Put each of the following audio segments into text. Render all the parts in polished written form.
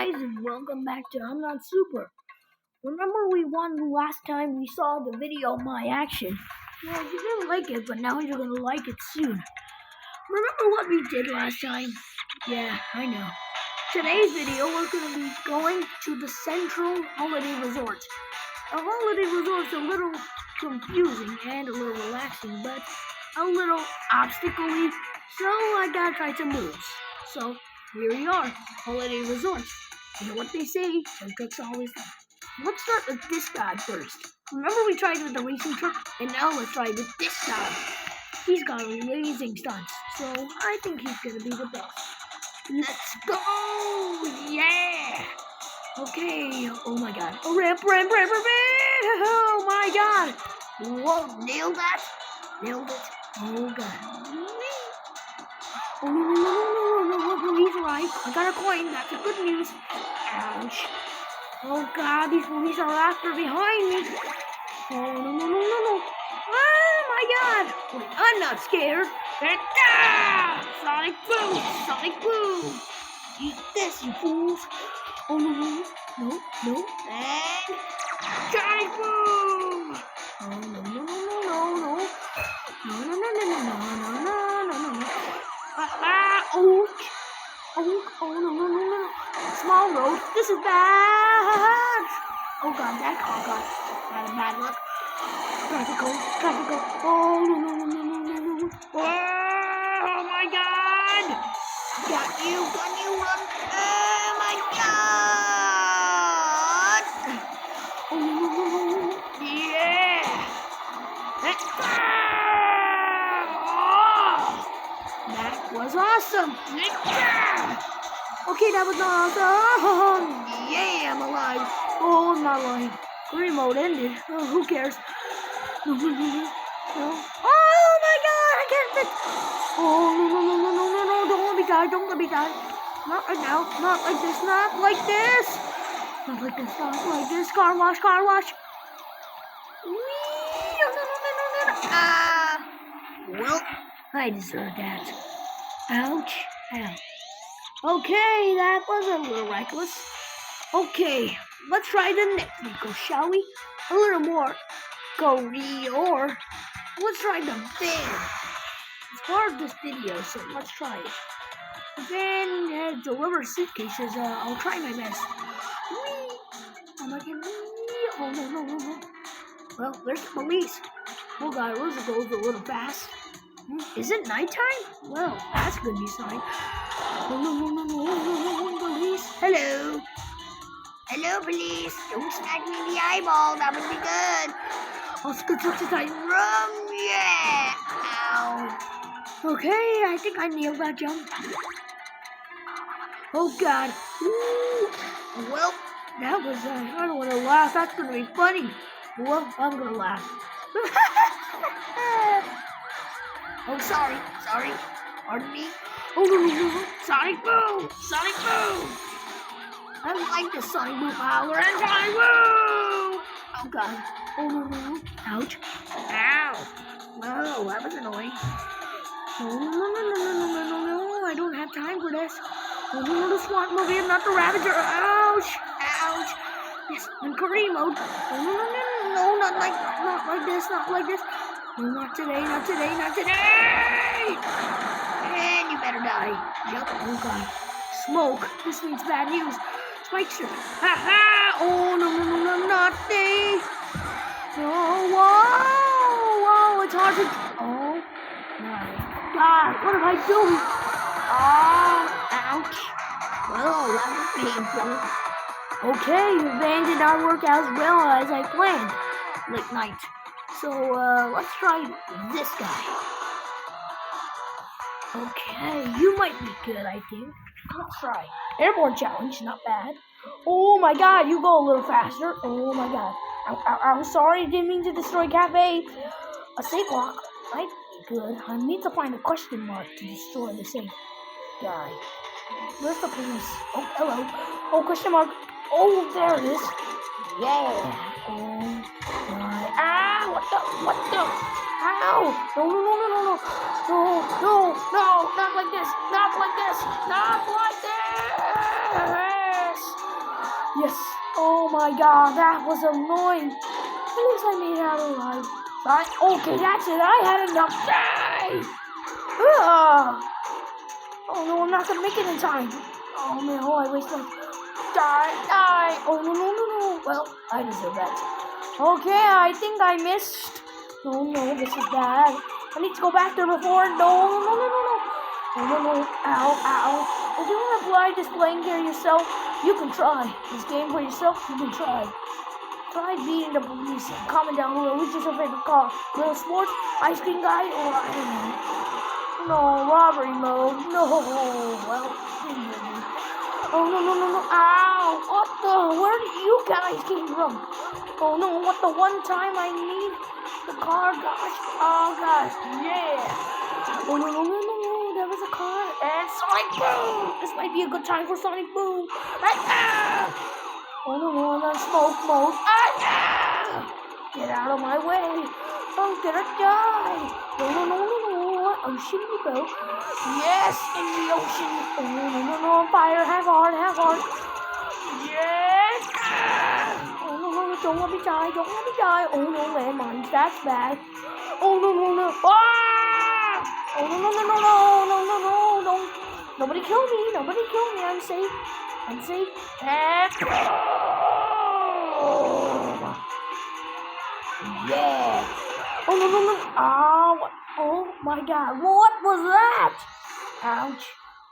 guys, and welcome back to I'm Not Super. Remember we won last time we saw the video of my action? Well, you didn't like it, but now you're gonna like it soon. Remember what we did last time? Yeah, I know. Today's video, we're gonna be going to the Central Holiday Resort. A holiday resort's a little confusing and a little relaxing, but a little obstacle-y, so I gotta try some moves. So, here we are, holiday resort. You know what they say, some tricks always done. Let's start with this guy first. Remember we tried with the racing truck, and now let's try with this guy. He's got amazing stunts, so I think he's gonna be the best. Let's go! Yeah! Okay, oh my god. Oh, ramp! Oh my god! Whoa, nailed that? Nailed it. Oh god. Oh no, he's right. I got a coin, that's a good news. Ouch. Oh god, these police are after behind me. Oh no. Oh my god. Wait, I'm not scared. Sonic boom. Eat this, you fools. Oh no. And Sonic boom. Oh no. Oh no. Small road. This is bad. Oh god, that car got bad luck. Traffic go. Oh no. Oh my god. Got you, run. Oh my god. Oh no. Yeah. That was awesome. Okay, that was not awesome. Yeah, I'm alive. Oh, I'm not alive. Green mode ended. Oh, who cares? No. Oh my god, I can't fit. Oh, no. Don't let me die. Not right now. Not like this. Not like this. Car wash. Well, I deserve that. Ouch. Ow. Okay, that was a little reckless. Okay, let's try the next vehicle, shall we? A little more or let's try the van. It's part of this video, so let's try it. The van delivers suitcases. I'll try my best. Oh no. Well, there's the police. Oh god, this goes a little fast. Is it nighttime? Well, that's a good news sign. No, police. Hello, police. Don't smack me in the eyeball. That would be good. Oh, construction site. Run, yeah. Ow. Okay, I think I nailed that jump. Oh, God. Ooh. Well, that was, I don't want to laugh. That's going to be funny. Well, I'm going to laugh. Oh, sorry. Pardon me. Oh, no. Sonic boom. I like the Sonic boom power and Sonic boom. Oh, God. Oh, no. Ouch. Ow. Whoa, that was annoying. No. I don't have time for this. Oh, no, the SWAT movie, not the Ravager. Ouch. Yes, in career mode. No, not like this. No, not today. And you better die. Yep, oh god. Smoke. This means bad news. Spike strip. Ha! Oh, no, nothing. No, whoa, it's hard to... Oh, my god, what am I doing? Oh, ouch. Well, that was painful. Okay, the van did not work as well as I planned. Late night. So, let's try this guy. Okay, you might be good, I think. Let's try. Airborne challenge, not bad. Oh my god, you go a little faster. Oh my god. I'm sorry, didn't mean to destroy Cafe. A safe lock might be good. I need to find a question mark to destroy the safe guy. Where's the police? Oh, hello. Oh, question mark. Oh, there it is. Yeah. Oh my. Ah, what the? Ow. No, not like this. Yes. Oh my god, that was annoying. At least I made it out alive. Right? Okay, that's it. I had enough. Die! Oh no, I'm not gonna make it in time. Oh no, I wasted. Die! Oh no. Well, I deserve that. Okay, I think I missed. No, this is bad. I need to go back there before. No. Ow. If you want to apply this playing here yourself, you can try. This game for yourself, you can try. Try beating the police. Comment down below which is your favorite car. Little sports, ice cream guy, or I don't know. No, robbery mode. No. Well, oh no. Ow! What the? Where did you guys came from? Oh no, what the one time I need the car, gosh. Oh gosh, yeah. Oh no. There was a car and Sonic Boom! This might be a good time for Sonic Boom. Oh no, I'm on smoke mode. Get out of my way. I'm gonna die. No. Ocean you go. Yes, in the ocean. Oh no, fire. Have heart. Yes. Oh no, don't let me die. Oh no, landmines. That's bad. Oh no. Oh no. Nobody kill me. I'm safe. And yeah. Oh no. Oh my god. What was that? Ouch.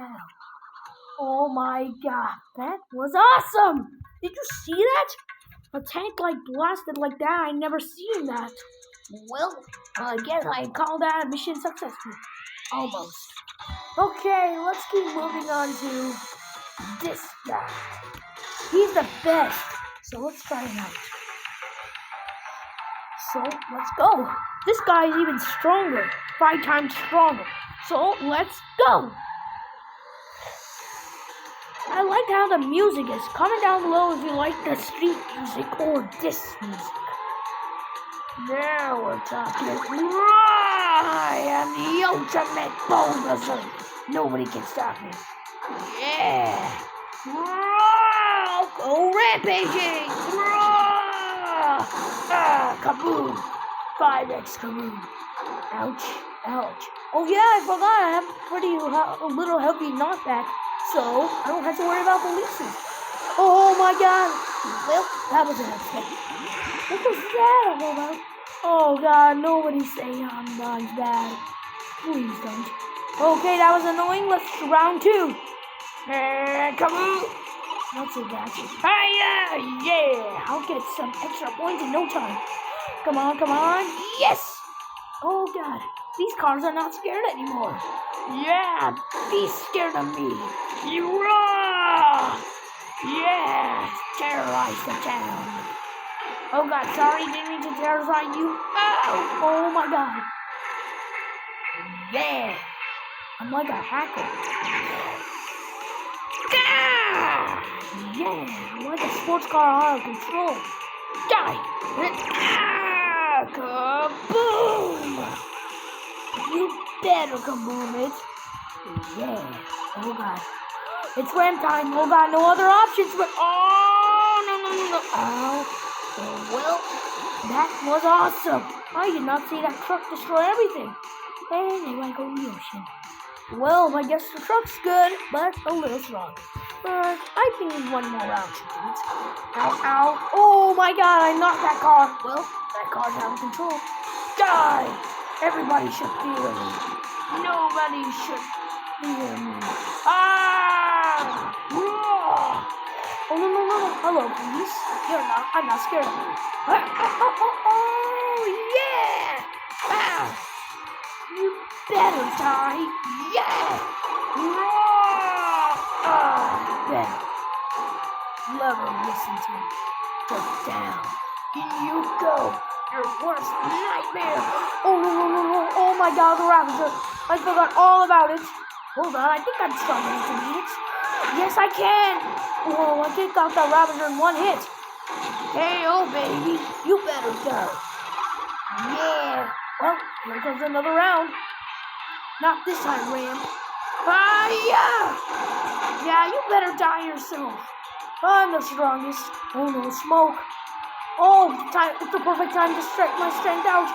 Ow. Oh my god. That was awesome. Did you see that? A tank like blasted like that. I never seen that. Well, I guess I call that a mission successful. Almost. Okay, let's keep moving on to this guy. He's the best. So let's try him out. So let's go. This guy is even stronger. 5 times stronger. So let's go. I like how the music is. Comment down below if you like the street music or this music. Now we're talking. I am the ultimate bulldozer. Nobody can stop me. Yeah. Go rampaging. Kaboom. 5x kaboom. Ouch. Oh yeah, I forgot. I have a little heavy knockback, so I don't have to worry about police. Oh my god. Well, that was an accident. What was that all about? Oh god, nobody say I'm not bad. Please don't. Okay, that was annoying. Let's round 2. Come on. Not so bad. Yeah. I'll get some extra points in no time. Come on. Yes. Oh god, these cars are not scared anymore. Yeah, be scared of me. You roar. Yeah, terrorize the town. Oh god, sorry, didn't mean to terrorize you. Oh my god. Yeah, I'm like a hacker. Yeah, I'm like a sports car out of control. Die. Kaboom! You better kaboom it. Yeah. Oh god. It's ram time. Oh god, no other options but no. Oh, well, that was awesome. I did not see that truck destroy everything. And they might go in the ocean. Well, I guess the truck's good, but a little strong. But I think one more round should do it. Ow. Oh my god, I knocked that car. Well, that car's out of control. Die! Everybody should fear me. Nobody should fear me. Oh no. Hello, police. I'm not scared of you. Oh, yeah! You better die. Yeah! Better. Never listen to me. Go down. In you go. Your worst nightmare. Oh no. Oh my god, the Ravager. I forgot all about it. Hold on, I think I'm strong enough to beat it. Yes, I can. Oh, I kicked off that Ravager in 1 hit. KO, baby. You better go. Yeah. Well, here comes another round. Not this time, Ram. Yeah. Yeah, you better die yourself. I'm the strongest. Oh no, smoke. Oh, it's the perfect time to stretch my strength out.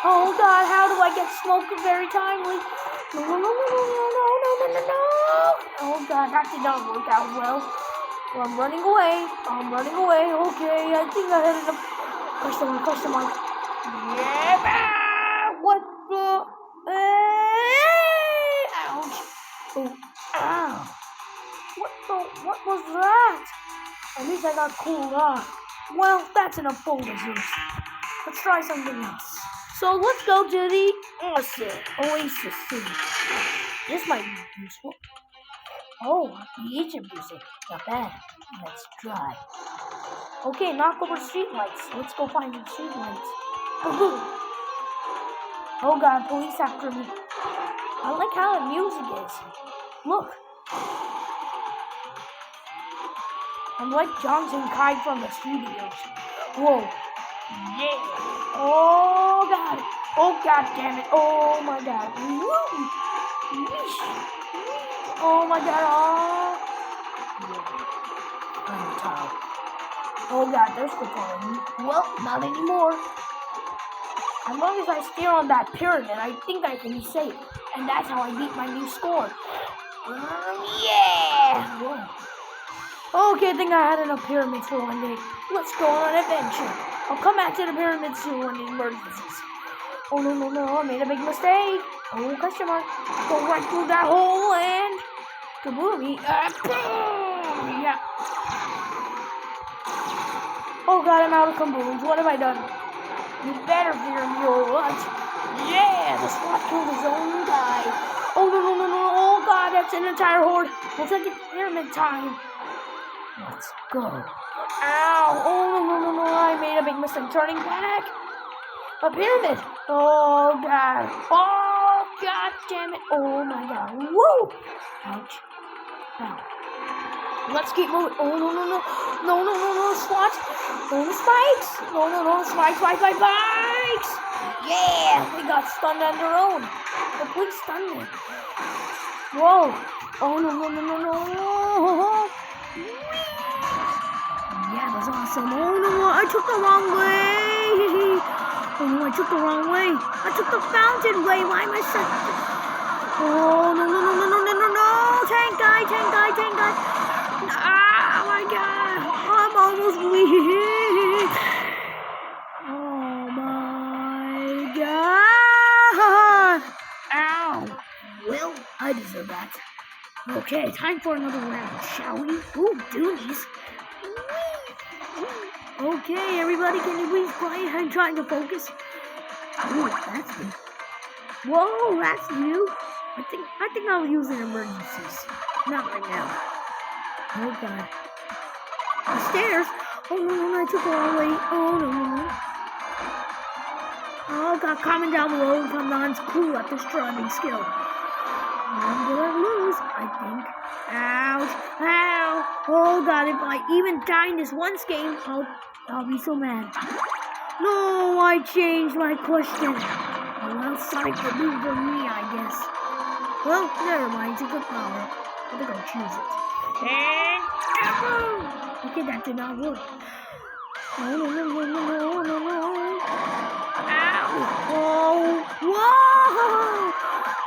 Oh God, how do I get smoke very timely? No, no, no, no, no, no, no, no, no, no. Oh God, that did not work out well. Well, I'm running away. Okay, I think I had enough. Question mark. Yeah, what the? Ouch. Oh, ow. What was that? At least I got cooled off. Well, that's enough boulders. Let's try something else. So let's go to the oasis city. This might be useful. Oh, the Egypt music. Not bad. Let's try. Okay, knock over streetlights. Let's go find some streetlights. Boom. Oh God, police after me. I like how the music is. Look. I'm like Johnson Kai from the studios. Whoa. Yeah. Oh God. Oh God damn it. Oh my God. Woo. Weesh. Oh my God. Oh. Yeah. I'm tired. Oh God, there's the problem. Well, not anymore. As long as I stay on that pyramid, I think I can be safe. And that's how I beat my new score. Yeah! Whoa. Okay, I think I had enough pyramids for one day. Let's go on an adventure. I'll come back to the pyramids soon when the emergencies. Oh no, I made a big mistake. Oh, question mark. Go right through that hole and kaboom! Boom! Yeah. Oh God, I'm out of kabooms. What have I done? You better fear me or what? Yeah, the SWAT killed his own guy. Oh no, oh God, that's an entire horde. We'll take it pyramid time. Let's go. Ow, oh no, I made a big mistake turning back. A pyramid. Oh God. Oh God damn it. Oh my God. Woo. Ouch. Ow. Let's keep moving. Oh no, SWAT. No, spikes. No, spikes. Yeah, we got stunned on their own. The police stunned me. Whoa. Oh no. Yeah, that's awesome. Oh no, I took the wrong way. Oh no, I took the wrong way. I took the fountain way. Why am I such? Oh no. Tank guy. Ah, my God. I'm almost weak. Oh my God. Ow. Well, I deserve that. Okay, time for another round, shall we? Ooh, doonies. Okay, everybody, can you please quiet? I'm trying to focus. Ooh, that's good. Whoa, that's new. I think I'll use it in emergencies. Not right now. Oh God. The stairs. Oh no, I took the wrong way. Oh no. Oh God, coming down the road, Kamdan's cool at this driving skill. I'm gonna lose, I think. Ouch. Ow. Oh God, if I even die in this once game, I'll be so mad. No, I changed my question. Oh, well, sorry for losing me, I guess. Well, never mind, it's a good power. I think I'll choose it. And okay, that did not work. Oh no. Ow. Oh, whoa.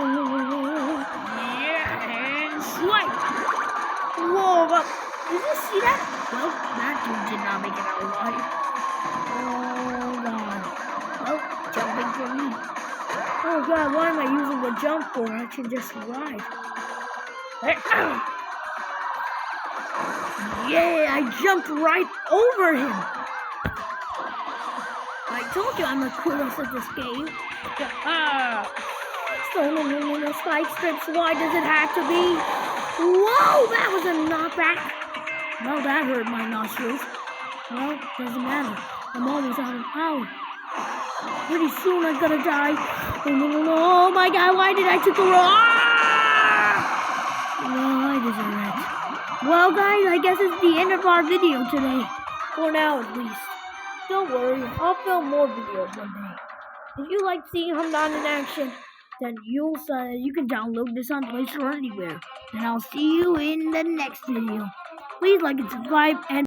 Yeah, and swipe. Whoa, but did you see that? Well, that dude did not make it out alive. Oh God. Well, jumping for me. Oh God, why am I using the jump for? I can just ride. Yeah, I jumped right over him. I told you I'm the coolest at this game. So no spike strips. Why does it have to be? Whoa, that was a knockback. Well, that hurt my nostrils. Well, doesn't matter. I'm almost out of power. Pretty soon I'm gonna die. Oh my God, why did I take the wrong? Well, I deserve it. Well, guys, I guess it's the end of our video today. For now, at least. Don't worry, I'll film more videos one day. If you like seeing Hamdan in action, then you can download this on Play Store or anywhere. And I'll see you in the next video. Please like and subscribe and